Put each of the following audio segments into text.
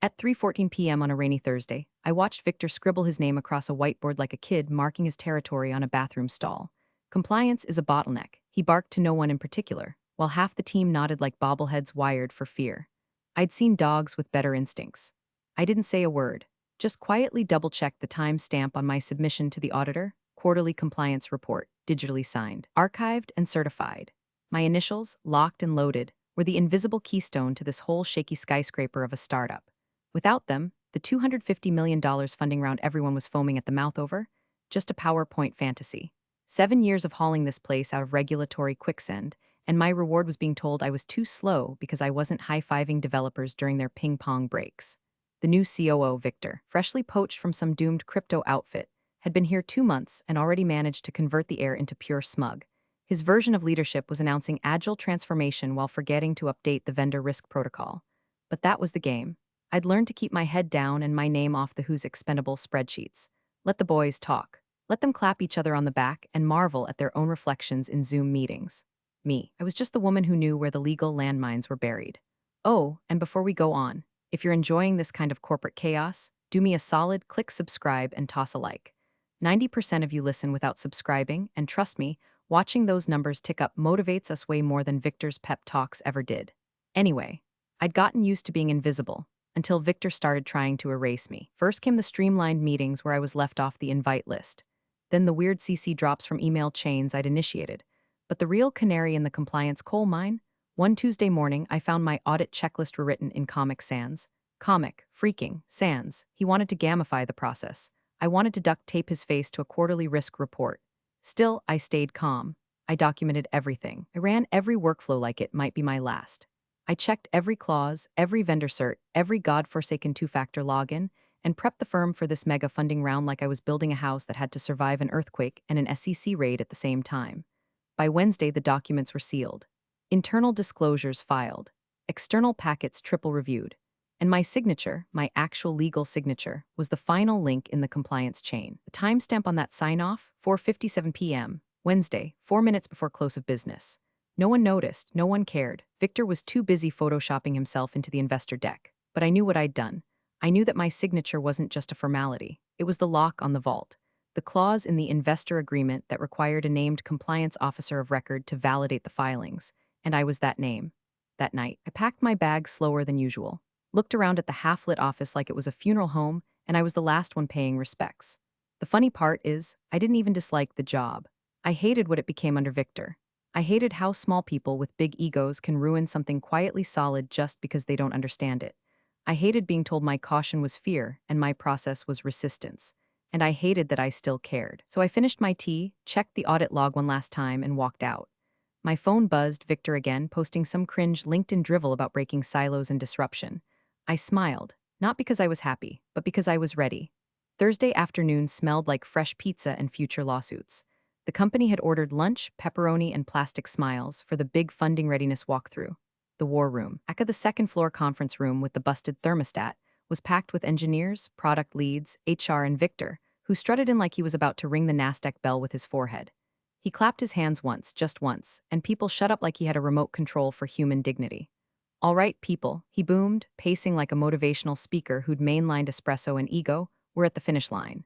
At 3:14 p.m. on a rainy Thursday, I watched Victor scribble his name across a whiteboard like a kid marking his territory on a bathroom stall. Compliance is a bottleneck, he barked to no one in particular, while half the team nodded like bobbleheads wired for fear. I'd seen dogs with better instincts. I didn't say a word, just quietly double-checked the time stamp on my submission to the auditor, quarterly compliance report, digitally signed, archived and certified. My initials, locked and loaded, were the invisible keystone to this whole shaky skyscraper of a startup. Without them, the $250 million funding round everyone was foaming at the mouth over, just a PowerPoint fantasy. 7 years of hauling this place out of regulatory quicksand, and my reward was being told I was too slow because I wasn't high-fiving developers during their ping-pong breaks. The new COO, Victor, freshly poached from some doomed crypto outfit, had been here 2 months and already managed to convert the air into pure smug. His version of leadership was announcing agile transformation while forgetting to update the vendor risk protocol. But that was the game. I'd learned to keep my head down and my name off the Who's expendable spreadsheets. Let the boys talk. Let them clap each other on the back and marvel at their own reflections in Zoom meetings. Me, I was just the woman who knew where the legal landmines were buried. Oh, and before we go on, if you're enjoying this kind of corporate chaos, do me a solid, click subscribe and toss a like. 90% of you listen without subscribing, and trust me, watching those numbers tick up motivates us way more than Victor's pep talks ever did. Anyway, I'd gotten used to being invisible, until Victor started trying to erase me. First came the streamlined meetings where I was left off the invite list. Then the weird CC drops from email chains I'd initiated. But the real canary in the compliance coal mine? One Tuesday morning, I found my audit checklist rewritten in Comic Sans. Comic, freaking, Sans. He wanted to gamify the process. I wanted to duct tape his face to a quarterly risk report. Still, I stayed calm. I documented everything. I ran every workflow like it might be my last. I checked every clause, every vendor cert, every godforsaken two-factor login, and prepped the firm for this mega funding round like I was building a house that had to survive an earthquake and an SEC raid at the same time. By Wednesday, the documents were sealed. Internal disclosures filed. External packets triple-reviewed. And my signature, my actual legal signature, was the final link in the compliance chain. The timestamp on that sign-off, 4:57 p.m., Wednesday, 4 minutes before close of business. No one noticed, no one cared. Victor was too busy photoshopping himself into the investor deck. But I knew what I'd done. I knew that my signature wasn't just a formality. It was the lock on the vault. The clause in the investor agreement that required a named compliance officer of record to validate the filings. And I was that name. That night, I packed my bag slower than usual, looked around at the half-lit office like it was a funeral home, and I was the last one paying respects. The funny part is, I didn't even dislike the job. I hated what it became under Victor. I hated how small people with big egos can ruin something quietly solid just because they don't understand it. I hated being told my caution was fear and my process was resistance. And I hated that I still cared. So I finished my tea, checked the audit log one last time, and walked out. My phone buzzed, Victor again, posting some cringe LinkedIn drivel about breaking silos and disruption. I smiled, not because I was happy, but because I was ready. Thursday afternoon smelled like fresh pizza and future lawsuits. The company had ordered lunch, pepperoni, and plastic smiles for the big funding readiness walkthrough. The war room, aka the second-floor conference room with the busted thermostat, was packed with engineers, product leads, HR, and Victor, who strutted in like he was about to ring the NASDAQ bell with his forehead. He clapped his hands once, just once, and people shut up like he had a remote control for human dignity. All right, people, he boomed, pacing like a motivational speaker who'd mainlined espresso and ego. We're at the finish line.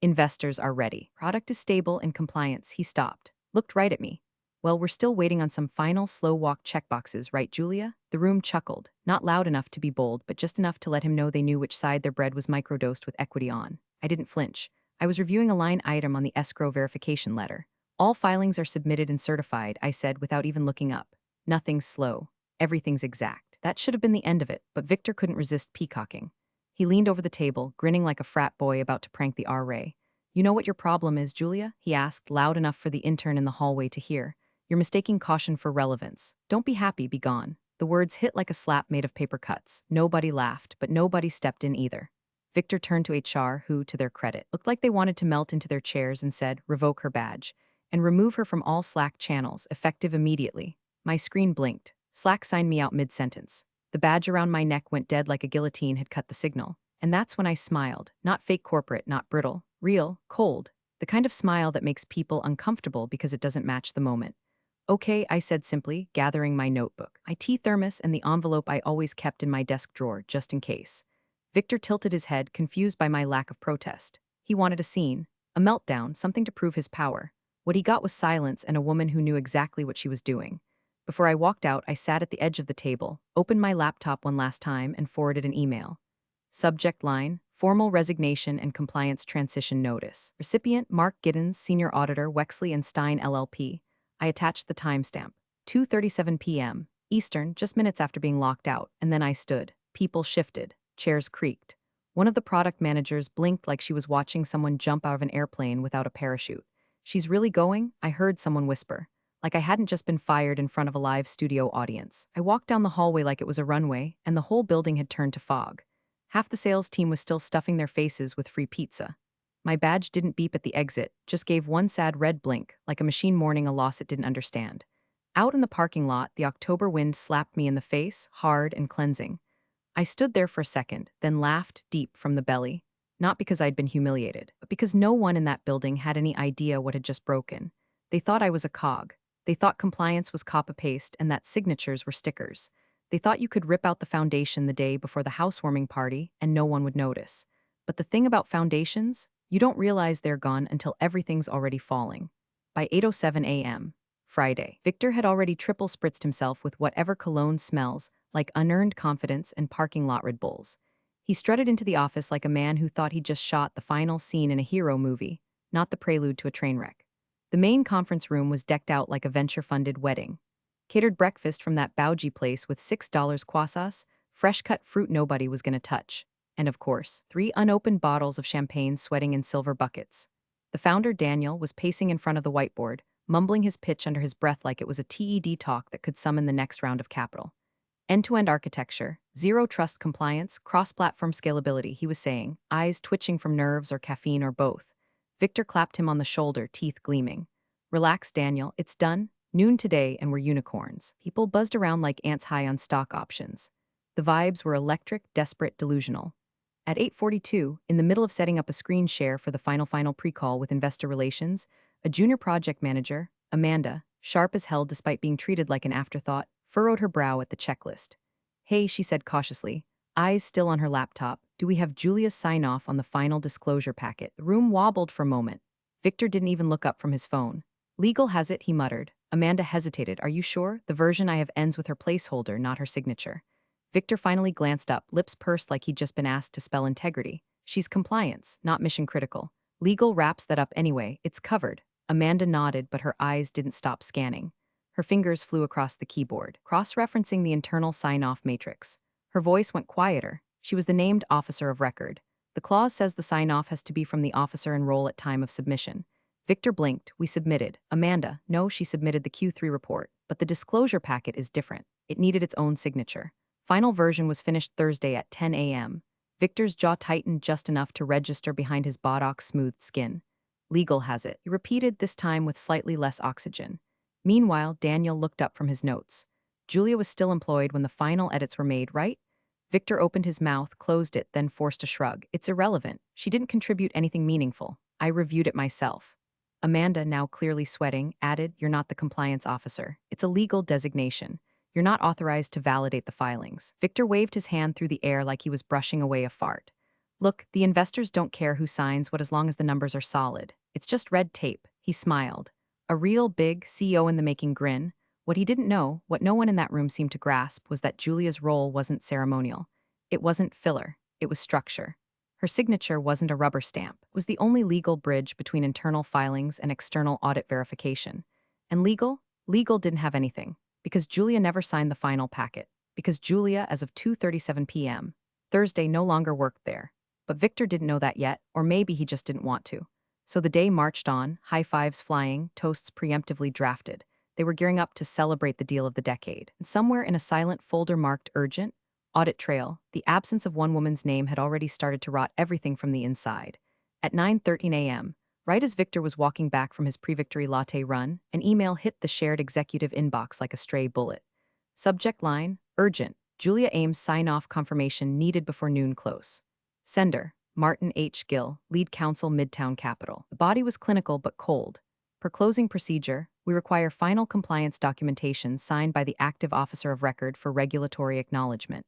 Investors are ready. Product is stable and compliance. He stopped, looked right at me. Well, we're still waiting on some final slow walk checkboxes, right, Julia? The room chuckled, not loud enough to be bold, but just enough to let him know they knew which side their bread was microdosed with equity on. I didn't flinch. I was reviewing a line item on the escrow verification letter. All filings are submitted and certified, I said without even looking up. Nothing's slow. Everything's exact. That should have been the end of it, but Victor couldn't resist peacocking. He leaned over the table, grinning like a frat boy about to prank the R-ray. You know what your problem is, Julia? He asked, loud enough for the intern in the hallway to hear. You're mistaking caution for relevance. Don't be happy, be gone. The words hit like a slap made of paper cuts. Nobody laughed, but nobody stepped in either. Victor turned to HR, who, to their credit, looked like they wanted to melt into their chairs and said, revoke her badge, and remove her from all Slack channels, effective immediately. My screen blinked. Slack signed me out mid-sentence. The badge around my neck went dead like a guillotine had cut the signal. And that's when I smiled. Not fake corporate, not brittle. Real, cold. The kind of smile that makes people uncomfortable because it doesn't match the moment. Okay, I said simply, gathering my notebook, my tea thermos, and the envelope I always kept in my desk drawer, just in case. Victor tilted his head, confused by my lack of protest. He wanted a scene, a meltdown, something to prove his power. What he got was silence and a woman who knew exactly what she was doing. Before I walked out, I sat at the edge of the table, opened my laptop one last time, and forwarded an email. Subject line: Formal Resignation and Compliance Transition Notice. Recipient: Mark Giddens, Senior Auditor, Wexley and Stein LLP. I attached the timestamp. 2:37 p.m. Eastern, just minutes after being locked out, and then I stood. People shifted. Chairs creaked. One of the product managers blinked like she was watching someone jump out of an airplane without a parachute. "She's really going?" I heard someone whisper. Like I hadn't just been fired in front of a live studio audience. I walked down the hallway like it was a runway, and the whole building had turned to fog. Half the sales team was still stuffing their faces with free pizza. My badge didn't beep at the exit, just gave one sad red blink, like a machine mourning a loss it didn't understand. Out in the parking lot, the October wind slapped me in the face, hard and cleansing. I stood there for a second, then laughed deep from the belly. Not because I'd been humiliated, but because no one in that building had any idea what had just broken. They thought I was a cog. They thought compliance was copy-paste and that signatures were stickers. They thought you could rip out the foundation the day before the housewarming party and no one would notice. But the thing about foundations, you don't realize they're gone until everything's already falling. By 8:07 a.m., Friday, Victor had already triple spritzed himself with whatever cologne smells like unearned confidence and parking lot Red Bulls. He strutted into the office like a man who thought he'd just shot the final scene in a hero movie, not the prelude to a train wreck. The main conference room was decked out like a venture-funded wedding. Catered breakfast from that bougie place with $6 croissants, fresh-cut fruit nobody was going to touch. And of course, 3 unopened bottles of champagne sweating in silver buckets. The founder, Daniel, was pacing in front of the whiteboard, mumbling his pitch under his breath like it was a TED talk that could summon the next round of capital. End-to-end architecture, zero trust compliance, cross-platform scalability, he was saying, eyes twitching from nerves or caffeine or both. Victor clapped him on the shoulder, teeth gleaming. "Relax, Daniel, it's done. Noon today and we're unicorns." People buzzed around like ants high on stock options. The vibes were electric, desperate, delusional. At 8:42, in the middle of setting up a screen share for the final pre-call with investor relations, a junior project manager, Amanda, sharp as hell despite being treated like an afterthought, furrowed her brow at the checklist. "Hey," she said cautiously, eyes still on her laptop, "do we have Julia's sign-off on the final disclosure packet?" The room wobbled for a moment. Victor didn't even look up from his phone. "Legal has it," he muttered. Amanda hesitated. "Are you sure? The version I have ends with her placeholder, not her signature." Victor finally glanced up, lips pursed like he'd just been asked to spell integrity. "She's compliance, not mission critical. Legal wraps that up anyway, it's covered." Amanda nodded, but her eyes didn't stop scanning. Her fingers flew across the keyboard, cross-referencing the internal sign-off matrix. Her voice went quieter. She was the named officer of record. "The clause says the sign-off has to be from the officer and role at time of submission." Victor blinked. "We submitted." Amanda: "No, she submitted the Q3 report. But the disclosure packet is different. It needed its own signature." Final version was finished Thursday at 10 a.m. Victor's jaw tightened just enough to register behind his botox-smoothed skin. "Legal has it," he repeated, this time with slightly less oxygen. Meanwhile, Daniel looked up from his notes. "Julia was still employed when the final edits were made, right?" Victor opened his mouth, closed it, then forced a shrug. "It's irrelevant. She didn't contribute anything meaningful. I reviewed it myself." Amanda, now clearly sweating, added, "You're not the compliance officer. It's a legal designation. You're not authorized to validate the filings." Victor waved his hand through the air like he was brushing away a fart. "Look, the investors don't care who signs what as long as the numbers are solid. It's just red tape." He smiled. A real big CEO-in-the-making grin. What he didn't know, what no one in that room seemed to grasp, was that Julia's role wasn't ceremonial. It wasn't filler. It was structure. Her signature wasn't a rubber stamp. It was the only legal bridge between internal filings and external audit verification. And legal didn't have anything. Because Julia never signed the final packet. Because Julia, as of 2:37 p.m., Thursday, no longer worked there. But Victor didn't know that yet, or maybe he just didn't want to. So the day marched on, high fives flying, toasts preemptively drafted. They were gearing up to celebrate the deal of the decade. And somewhere in a silent folder marked urgent, audit trail, the absence of one woman's name had already started to rot everything from the inside. At 9:13 a.m., right as Victor was walking back from his pre-victory latte run, an email hit the shared executive inbox like a stray bullet. Subject line: urgent. Julia Ames sign-off confirmation needed before noon close. Sender: Martin H. Gill, Lead Counsel, Midtown Capital. The body was clinical but cold. Per closing procedure, we require final compliance documentation signed by the active officer of record for regulatory acknowledgement.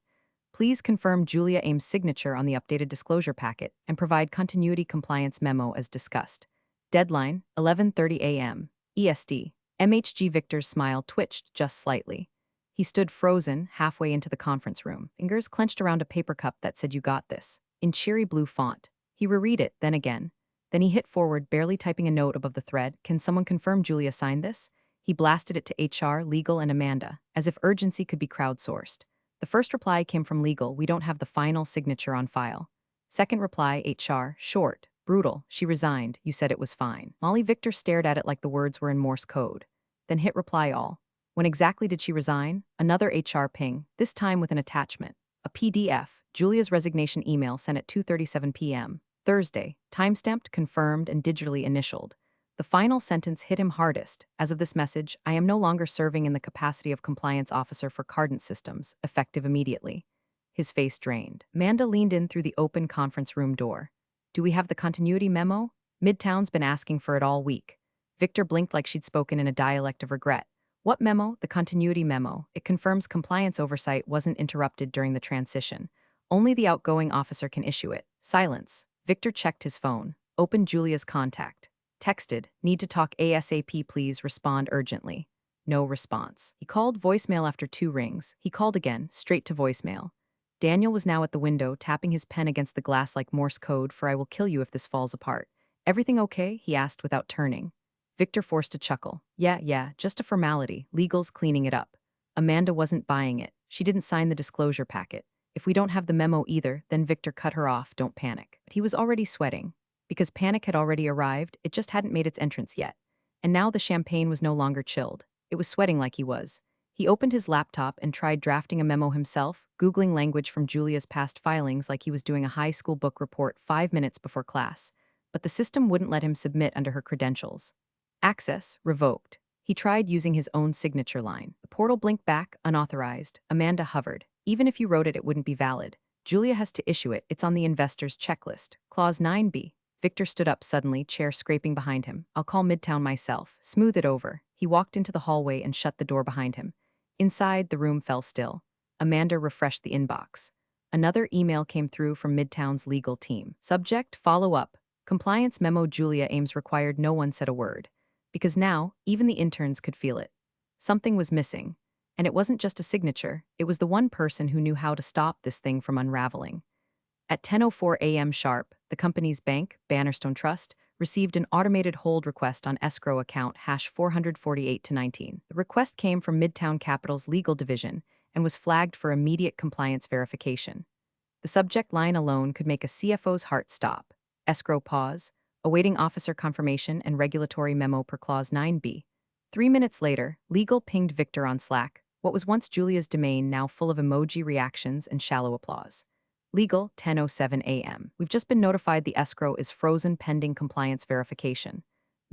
Please confirm Julia Ames' signature on the updated disclosure packet and provide continuity compliance memo as discussed. Deadline, 11:30 a.m. EST. MHG Victor's smile twitched just slightly. He stood frozen halfway into the conference room, fingers clenched around a paper cup that said "You got this" in cheery blue font. He reread it, then again. Then he hit forward, barely typing a note above the thread. "Can someone confirm Julia signed this?" He blasted it to HR, legal, and Amanda, as if urgency could be crowdsourced. The first reply came from legal: "We don't have the final signature on file." Second reply, HR, short, brutal: "She resigned. You said it was fine." Molly Victor stared at it like the words were in Morse code. Then hit reply all. When exactly did she resign? Another HR ping, this time with an attachment. A PDF, Julia's resignation email sent at 2:37 p.m. Thursday, timestamped, confirmed, and digitally initialed. The final sentence hit him hardest. As of this message, I am no longer serving in the capacity of compliance officer for Cardant Systems, effective immediately. His face drained. Manda leaned in through the open conference room door. Do we have the continuity memo? Midtown's been asking for it all week. Victor blinked like she'd spoken in a dialect of regret. What memo? The continuity memo. It confirms compliance oversight wasn't interrupted during the transition. Only the outgoing officer can issue it. Silence. Victor checked his phone. Opened Julia's contact. Texted, "Need to talk ASAP, please respond urgently." No response. He called voicemail after 2 rings. He called again, straight to voicemail. Daniel was now at the window, tapping his pen against the glass like Morse code for "I will kill you if this falls apart." "Everything okay?" he asked without turning. Victor forced a chuckle. Yeah, just a formality. Legal's cleaning it up." Amanda wasn't buying it. She didn't sign the disclosure packet. "If we don't have the memo either," then Victor cut her off. "Don't panic." But he was already sweating. Because panic had already arrived, it just hadn't made its entrance yet. And now the champagne was no longer chilled. It was sweating like he was. He opened his laptop and tried drafting a memo himself, Googling language from Julia's past filings like he was doing a high school book report 5 minutes before class. But the system wouldn't let him submit under her credentials. Access revoked. He tried using his own signature line. The portal blinked back, unauthorized. Amanda hovered. "Even if you wrote it, it wouldn't be valid. Julia has to issue it. It's on the investor's checklist. Clause 9B. Victor stood up suddenly, chair scraping behind him. "I'll call Midtown myself. Smooth it over." He walked into the hallway and shut the door behind him. Inside, the room fell still. Amanda refreshed the inbox. Another email came through from Midtown's legal team. Subject, follow up. Compliance memo. Julia Ames required. No one said a word. Because now, even the interns could feel it. Something was missing. And it wasn't just a signature, it was the one person who knew how to stop this thing from unraveling. At 10:04 a.m. sharp, the company's bank, Bannerstone Trust, received an automated hold request on escrow account #448-19. The request came from Midtown Capital's legal division and was flagged for immediate compliance verification. The subject line alone could make a CFO's heart stop. Escrow pause, awaiting officer confirmation and regulatory memo per Clause 9B. 3 minutes later, legal pinged Victor on Slack, what was once Julia's domain now full of emoji reactions and shallow applause. Legal, 10:07 a.m. We've just been notified the escrow is frozen pending compliance verification.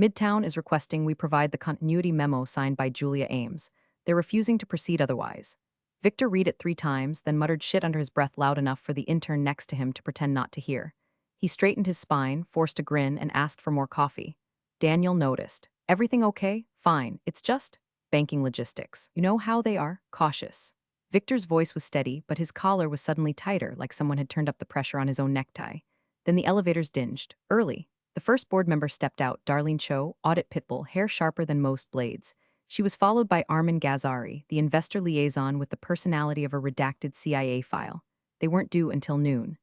Midtown is requesting we provide the continuity memo signed by Julia Ames. They're refusing to proceed otherwise. Victor read it 3 times, then muttered shit under his breath loud enough for the intern next to him to pretend not to hear. He straightened his spine, forced a grin, and asked for more coffee. Daniel noticed. "Everything okay? Fine. It's just banking logistics. You know how they are, cautious." Victor's voice was steady, but his collar was suddenly tighter, like someone had turned up the pressure on his own necktie. Then the elevators dinged. Early. The first board member stepped out, Darlene Cho, audit pitbull, hair sharper than most blades. She was followed by Armin Ghazari, the investor liaison with the personality of a redacted CIA file. They weren't due until noon.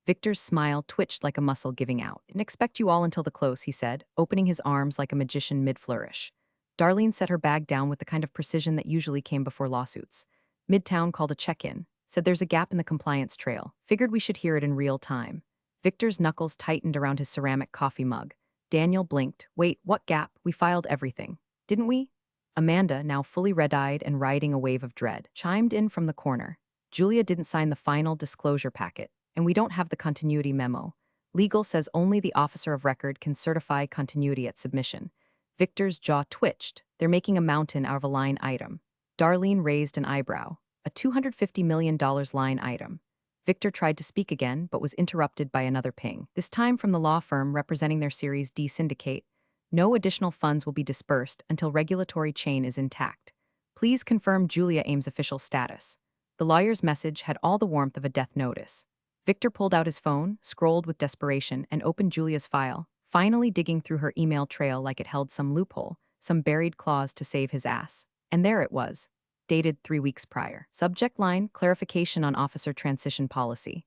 Victor's smile twitched like a muscle giving out. "Didn't expect you all until the close," he said, opening his arms like a magician mid-flourish. Darlene set her bag down with the kind of precision that usually came before lawsuits. Midtown called a check-in, said there's a gap in the compliance trail. Figured we should hear it in real time. Victor's knuckles tightened around his ceramic coffee mug. Daniel blinked. "Wait, what gap? We filed everything. Didn't we?" Amanda, now fully red-eyed and riding a wave of dread, chimed in from the corner. "Julia didn't sign the final disclosure packet, and we don't have the continuity memo. Legal says only the officer of record can certify continuity at submission." Victor's jaw twitched. "They're making a mountain out of a line item." Darlene raised an eyebrow. "A $250 million line item." Victor tried to speak again, but was interrupted by another ping, this time from the law firm representing their Series D syndicate. "No additional funds will be dispersed until regulatory chain is intact. Please confirm Julia Ames' official status." The lawyer's message had all the warmth of a death notice. Victor pulled out his phone, scrolled with desperation, and opened Julia's file, finally digging through her email trail like it held some loophole, some buried clause to save his ass. And there it was, dated 3 weeks prior. Subject line, clarification on officer transition policy.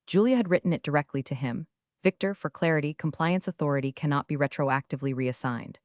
Julia had written it directly to him. Victor, for clarity, compliance authority cannot be retroactively reassigned.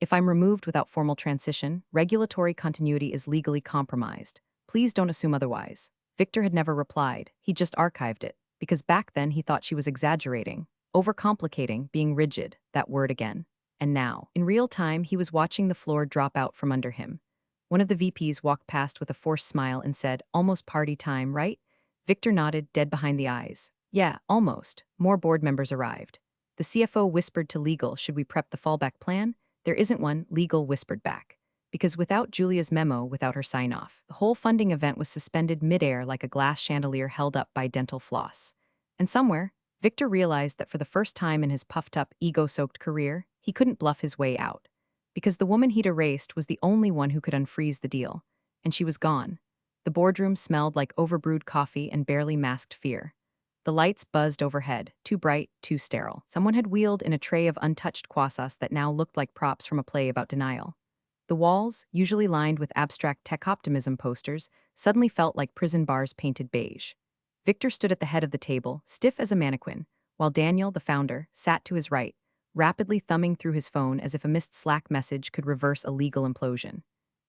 If I'm removed without formal transition, regulatory continuity is legally compromised. Please don't assume otherwise. Victor had never replied. He just archived it, because back then he thought she was exaggerating, overcomplicating, being rigid, that word again. And now, in real time, he was watching the floor drop out from under him. One of the VPs walked past with a forced smile and said, "Almost party time, right?" Victor nodded, dead behind the eyes. "Yeah, almost." More board members arrived. The CFO whispered to legal, "Should we prep the fallback plan?" "There isn't one," legal whispered back. Because without Julia's memo, without her sign-off, the whole funding event was suspended midair like a glass chandelier held up by dental floss. And somewhere, Victor realized that for the first time in his puffed-up, ego-soaked career, he couldn't bluff his way out. Because the woman he'd erased was the only one who could unfreeze the deal. And she was gone. The boardroom smelled like overbrewed coffee and barely masked fear. The lights buzzed overhead, too bright, too sterile. Someone had wheeled in a tray of untouched croissants that now looked like props from a play about denial. The walls, usually lined with abstract tech optimism posters, suddenly felt like prison bars painted beige. Victor stood at the head of the table, stiff as a mannequin, while Daniel, the founder, sat to his right, rapidly thumbing through his phone as if a missed Slack message could reverse a legal implosion.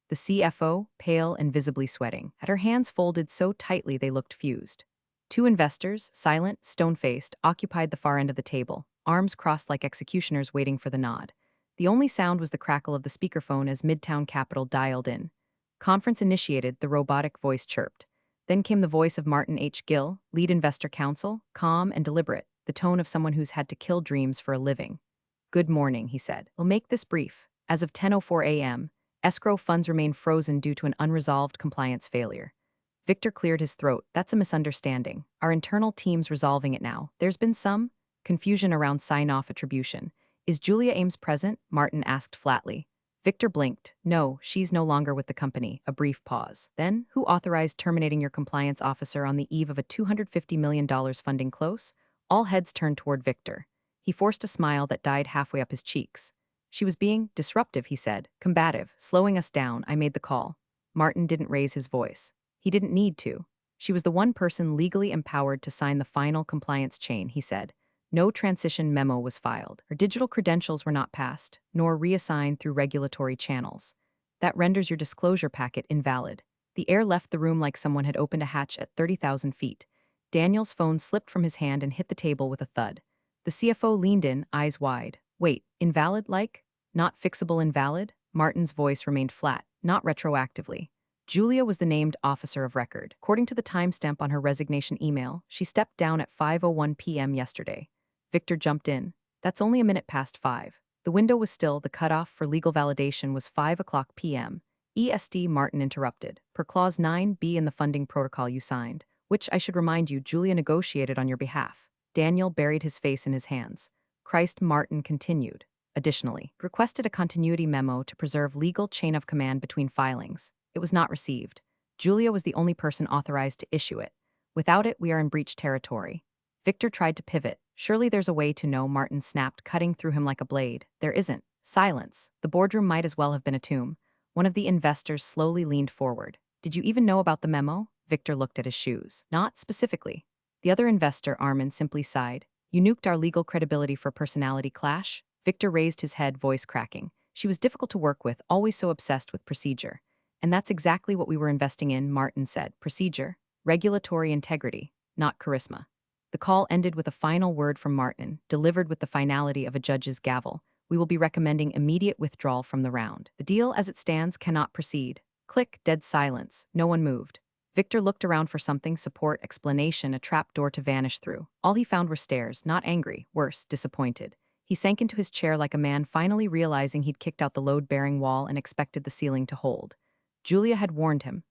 The CFO, pale and visibly sweating, had her hands folded so tightly they looked fused. Two investors, silent, stone-faced, occupied the far end of the table, arms crossed like executioners waiting for the nod. The only sound was the crackle of the speakerphone as Midtown Capital dialed in. Conference initiated, the robotic voice chirped. Then came the voice of Martin H. Gill, lead investor counsel, calm and deliberate, the tone of someone who's had to kill dreams for a living. "Good morning," he said. "We'll make this brief. As of 10:04 a.m., escrow funds remain frozen due to an unresolved compliance failure." Victor cleared his throat. "That's a misunderstanding. Our internal team's resolving it now. There's been some confusion around sign-off attribution. Is Julia Ames present?" Martin asked flatly. Victor blinked. "No, she's no longer with the company." A brief pause. "Then, who authorized terminating your compliance officer on the eve of a $250 million funding close?" All heads turned toward Victor. He forced a smile that died halfway up his cheeks. "She was being disruptive," he said, "combative, slowing us down. I made the call." Martin didn't raise his voice. He didn't need to. "She was the one person legally empowered to sign the final compliance chain," he said. No transition memo was filed. Her digital credentials were not passed, nor reassigned through regulatory channels. That renders your disclosure packet invalid. The air left the room like someone had opened a hatch at 30,000 feet. Daniel's phone slipped from his hand and hit the table with a thud. The CFO leaned in, eyes wide. "Wait, invalid like? Not fixable invalid?" Martin's voice remained flat, not retroactively. Julia was the named officer of record. According to the timestamp on her resignation email, she stepped down at 5:01 p.m. yesterday. Victor jumped in. "That's only a minute past 5. The window was still, the cutoff for legal validation was 5 o'clock p.m. EST, Martin interrupted. "Per Clause 9b in the funding protocol you signed, which, I should remind you, Julia negotiated on your behalf." Daniel buried his face in his hands. Christ, Martin continued. "Additionally, requested a continuity memo to preserve legal chain of command between filings. It was not received. Julia was the only person authorized to issue it. Without it, we are in breach territory." Victor tried to pivot. "Surely there's a way to know," Martin snapped, cutting through him like a blade. "There isn't." Silence. The boardroom might as well have been a tomb. One of the investors slowly leaned forward. "Did you even know about the memo?" Victor looked at his shoes. "Not specifically." The other investor, Armin, simply sighed. "You nuked our legal credibility for personality clash?" Victor raised his head, voice cracking. "She was difficult to work with, always so obsessed with procedure." "And that's exactly what we were investing in," Martin said. "Procedure. Regulatory integrity, not charisma." The call ended with a final word from Martin, delivered with the finality of a judge's gavel. "We will be recommending immediate withdrawal from the round. The deal as it stands cannot proceed." Click, dead silence. No one moved. Victor looked around for something, support, explanation, a trap door to vanish through. All he found were stares, not angry, worse, disappointed. He sank into his chair like a man finally realizing he'd kicked out the load-bearing wall and expected the ceiling to hold. Julia had warned him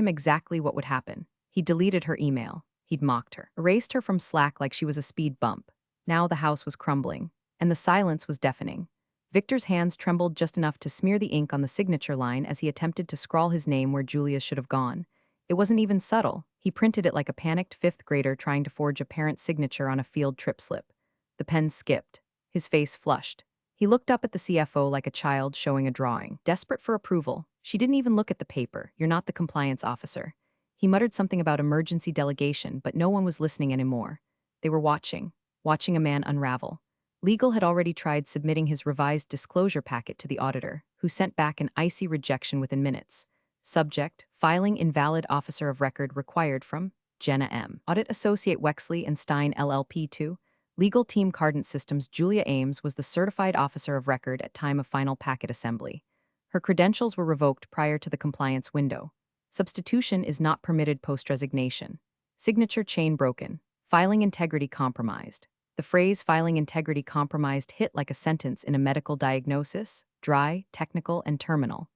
exactly what would happen. He deleted her email. He'd mocked her, erased her from Slack like she was a speed bump. Now the house was crumbling, and the silence was deafening. Victor's hands trembled just enough to smear the ink on the signature line as he attempted to scrawl his name where Julia's should have gone. It wasn't even subtle. He printed it like a panicked fifth grader trying to forge a parent's signature on a field trip slip. The pen skipped. His face flushed. He looked up at the CFO like a child showing a drawing. Desperate for approval, she didn't even look at the paper. "You're not the compliance officer." He muttered something about emergency delegation, but no one was listening anymore. They were watching a man unravel. Legal had already tried submitting his revised disclosure packet to the auditor, who sent back an icy rejection within minutes. Subject: filing invalid officer of record required from Jenna M. Audit Associate Wexley and Stein LLP 2. Legal Team Cardant Systems. Julia Ames was the certified officer of record at time of final packet assembly. Her credentials were revoked prior to the compliance window. Substitution is not permitted post-resignation. Signature chain broken. Filing integrity compromised. The phrase "filing integrity compromised" hit like a sentence in a medical diagnosis: dry, technical, and terminal.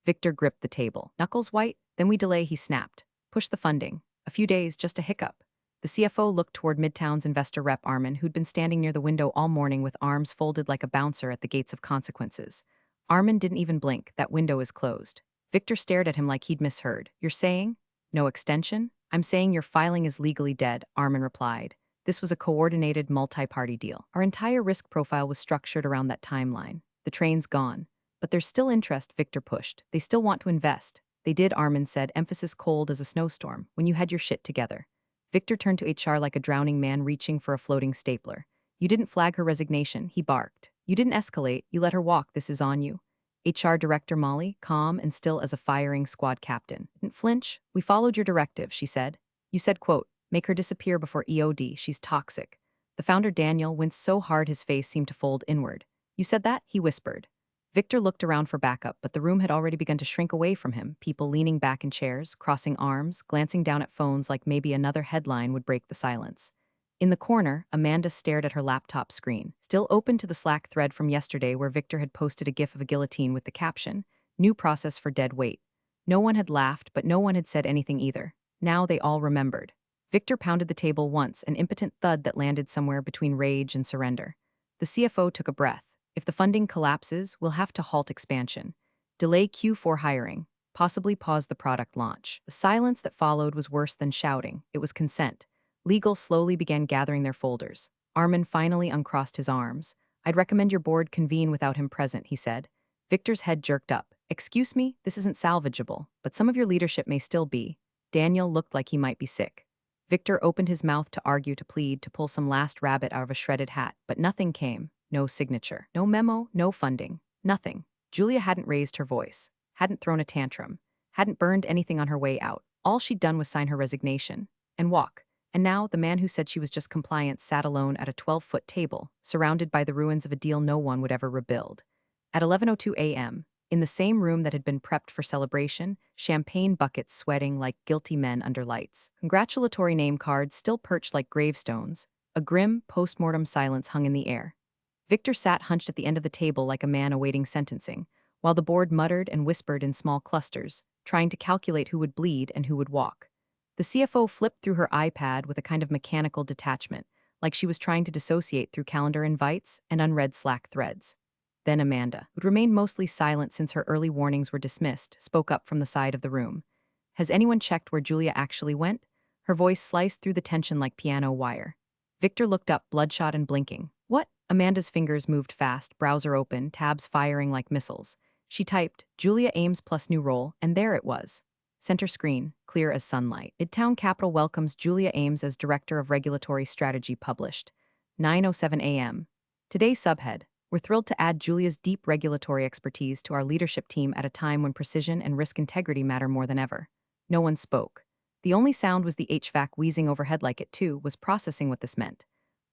Victor gripped the table. Knuckles white. "Then we delay," he snapped. "Push the funding. A few days, just a hiccup." The CFO looked toward Midtown's investor rep Armin, who'd been standing near the window all morning with arms folded like a bouncer at the gates of consequences. Armin didn't even blink. "That window is closed." Victor stared at him like he'd misheard. "You're saying no extension?" "I'm saying your filing is legally dead," Armin replied. "This was a coordinated multi-party deal. Our entire risk profile was structured around that timeline. The train's gone. But there's still interest," Victor pushed. "They still want to invest." "They did," Armin said, emphasis cold as a snowstorm, "when you had your shit together." Victor turned to HR like a drowning man reaching for a floating stapler. "You didn't flag her resignation," he barked. "You didn't escalate, you let her walk. This is on you." HR Director Molly, calm and still as a firing squad captain, didn't flinch. "We followed your directive," she said. "You said, quote, make her disappear before EOD, she's toxic." The founder Daniel winced so hard his face seemed to fold inward. "You said that?" he whispered. Victor looked around for backup, but the room had already begun to shrink away from him, people leaning back in chairs, crossing arms, glancing down at phones like maybe another headline would break the silence. In the corner, Amanda stared at her laptop screen, still open to the Slack thread from yesterday where Victor had posted a gif of a guillotine with the caption, "New process for dead weight." No one had laughed, but no one had said anything either. Now they all remembered. Victor pounded the table once, an impotent thud that landed somewhere between rage and surrender. The CFO took a breath. "If the funding collapses, we'll have to halt expansion. Delay Q4 hiring. Possibly pause the product launch." The silence that followed was worse than shouting. It was consent. Legal slowly began gathering their folders. Armin finally uncrossed his arms. "I'd recommend your board convene without him present," he said. Victor's head jerked up. "Excuse me, this isn't salvageable, but some of your leadership may still be." Daniel looked like he might be sick. Victor opened his mouth to argue, to plead, to pull some last rabbit out of a shredded hat, but nothing came. No signature. No memo, no funding. Nothing. Julia hadn't raised her voice, hadn't thrown a tantrum, hadn't burned anything on her way out. All she'd done was sign her resignation and walk. And now, the man who said she was just compliant sat alone at a 12-foot table, surrounded by the ruins of a deal no one would ever rebuild. At 11:02 a.m., in the same room that had been prepped for celebration, champagne buckets sweating like guilty men under lights, congratulatory name cards still perched like gravestones, a grim, post-mortem silence hung in the air. Victor sat hunched at the end of the table like a man awaiting sentencing, while the board muttered and whispered in small clusters, trying to calculate who would bleed and who would walk. The CFO flipped through her iPad with a kind of mechanical detachment, like she was trying to dissociate through calendar invites and unread Slack threads. Then Amanda, who'd remained mostly silent since her early warnings were dismissed, spoke up from the side of the room. "Has anyone checked where Julia actually went?" Her voice sliced through the tension like piano wire. Victor looked up, bloodshot and blinking. "What?" Amanda's fingers moved fast, browser open, tabs firing like missiles. She typed, "Julia Ames plus new role," and there it was. Center screen, clear as sunlight. Midtown Capital welcomes Julia Ames as Director of Regulatory Strategy, published. 9:07 a.m. Today's subhead: we're thrilled to add Julia's deep regulatory expertise to our leadership team at a time when precision and risk integrity matter more than ever. No one spoke. The only sound was the HVAC wheezing overhead like it, too, was processing what this meant.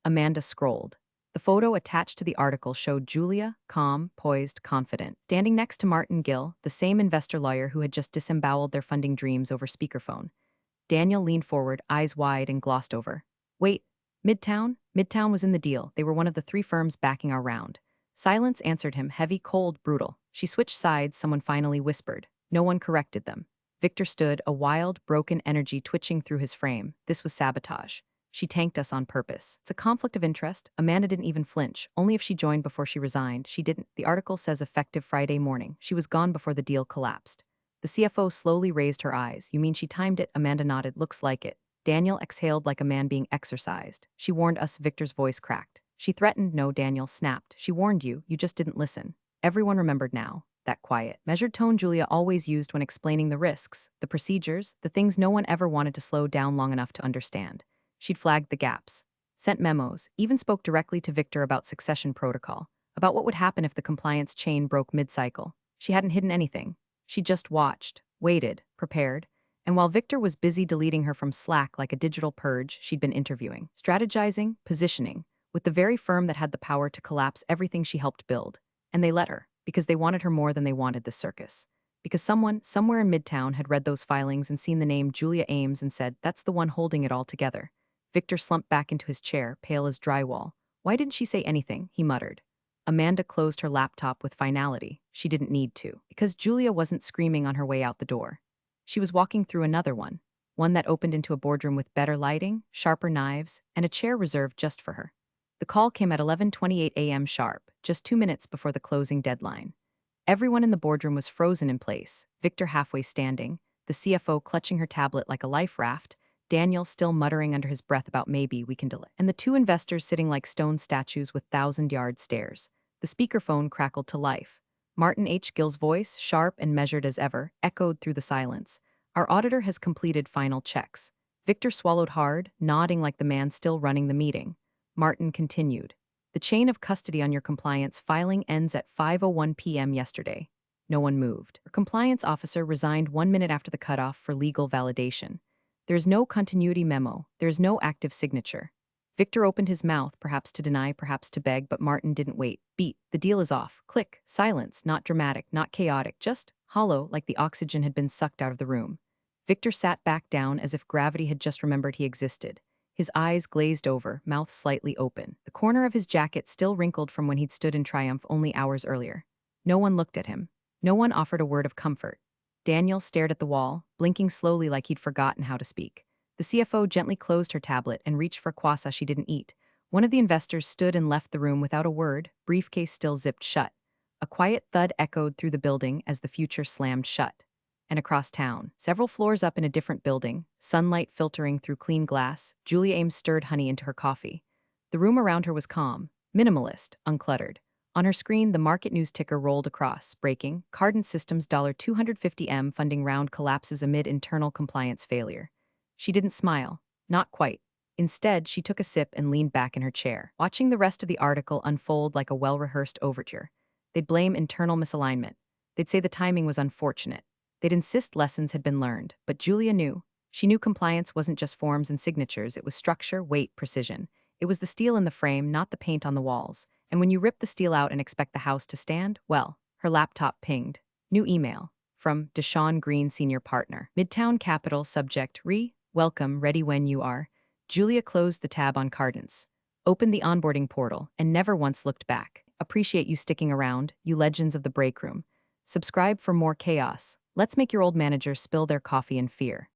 Amanda scrolled. The photo attached to the article showed Julia, calm, poised, confident, standing next to Martin Gill, the same investor lawyer who had just disemboweled their funding dreams over speakerphone. Daniel leaned forward, eyes wide, and glossed over. "Wait, Midtown?" Midtown was in the deal. They were one of the 3 firms backing our round. Silence answered him, heavy, cold, brutal. She switched sides, someone finally whispered. No one corrected them. Victor stood, a wild, broken energy twitching through his frame. This was sabotage. She tanked us on purpose. It's a conflict of interest. Amanda didn't even flinch. Only if she joined before she resigned. She didn't. The article says effective Friday morning. She was gone before the deal collapsed. The CFO slowly raised her eyes. You mean she timed it? Amanda nodded. Looks like it. Daniel exhaled like a man being exercised. She warned us. Victor's voice cracked. She threatened. No, Daniel snapped. She warned you. You just didn't listen. Everyone remembered now. That quiet, measured tone Julia always used when explaining the risks, the procedures, the things no one ever wanted to slow down long enough to understand. She'd flagged the gaps, sent memos, even spoke directly to Victor about succession protocol, about what would happen if the compliance chain broke mid-cycle. She hadn't hidden anything. She just watched, waited, prepared, and while Victor was busy deleting her from Slack like a digital purge, she'd been interviewing, strategizing, positioning, with the very firm that had the power to collapse everything she helped build. And they let her, because they wanted her more than they wanted this circus. Because someone, somewhere in Midtown, had read those filings and seen the name Julia Ames and said, that's the one holding it all together. Victor slumped back into his chair, pale as drywall. Why didn't she say anything? He muttered. Amanda closed her laptop with finality. She didn't need to, because Julia wasn't screaming on her way out the door. She was walking through another one that opened into a boardroom with better lighting, sharper knives, and a chair reserved just for her. The call came at 11:28 a.m. sharp, just 2 minutes before the closing deadline. Everyone in the boardroom was frozen in place, Victor halfway standing, the CFO clutching her tablet like a life raft, Daniel still muttering under his breath about maybe we can delay, and the two investors sitting like stone statues with thousand-yard stares. The speakerphone crackled to life. Martin H. Gill's voice, sharp and measured as ever, echoed through the silence. Our auditor has completed final checks. Victor swallowed hard, nodding like the man still running the meeting. Martin continued. The chain of custody on your compliance filing ends at 5:01 p.m. yesterday. No one moved. Our compliance officer resigned 1 minute after the cutoff for legal validation. There is no continuity memo. There is no active signature. Victor opened his mouth, perhaps to deny, perhaps to beg, but Martin didn't wait. Beat. The deal is off. Click. Silence. Not dramatic, not chaotic, just hollow, like the oxygen had been sucked out of the room. Victor sat back down as if gravity had just remembered he existed. His eyes glazed over, mouth slightly open, the corner of his jacket still wrinkled from when he'd stood in triumph only hours earlier. No one looked at him. No one offered a word of comfort. Daniel stared at the wall, blinking slowly like he'd forgotten how to speak. The CFO gently closed her tablet and reached for kwasa she didn't eat. One of the investors stood and left the room without a word, briefcase still zipped shut. A quiet thud echoed through the building as the future slammed shut. And across town, several floors up in a different building, sunlight filtering through clean glass, Julia Ames stirred honey into her coffee. The room around her was calm, minimalist, uncluttered. On her screen, the market news ticker rolled across, breaking, Cardant Systems $250M funding round collapses amid internal compliance failure. She didn't smile. Not quite. Instead, she took a sip and leaned back in her chair, watching the rest of the article unfold like a well-rehearsed overture. They'd blame internal misalignment. They'd say the timing was unfortunate. They'd insist lessons had been learned, but Julia knew. She knew compliance wasn't just forms and signatures, it was structure, weight, precision. It was the steel in the frame, not the paint on the walls. And when you rip the steel out and expect the house to stand, well, her laptop pinged. New email. From Deshaun Green, Senior Partner. Midtown Capital, subject, welcome, ready when you are. Julia closed the tab on Cardance, opened the onboarding portal, and never once looked back. Appreciate you sticking around, you legends of the break room. Subscribe for more chaos. Let's make your old managers spill their coffee in fear.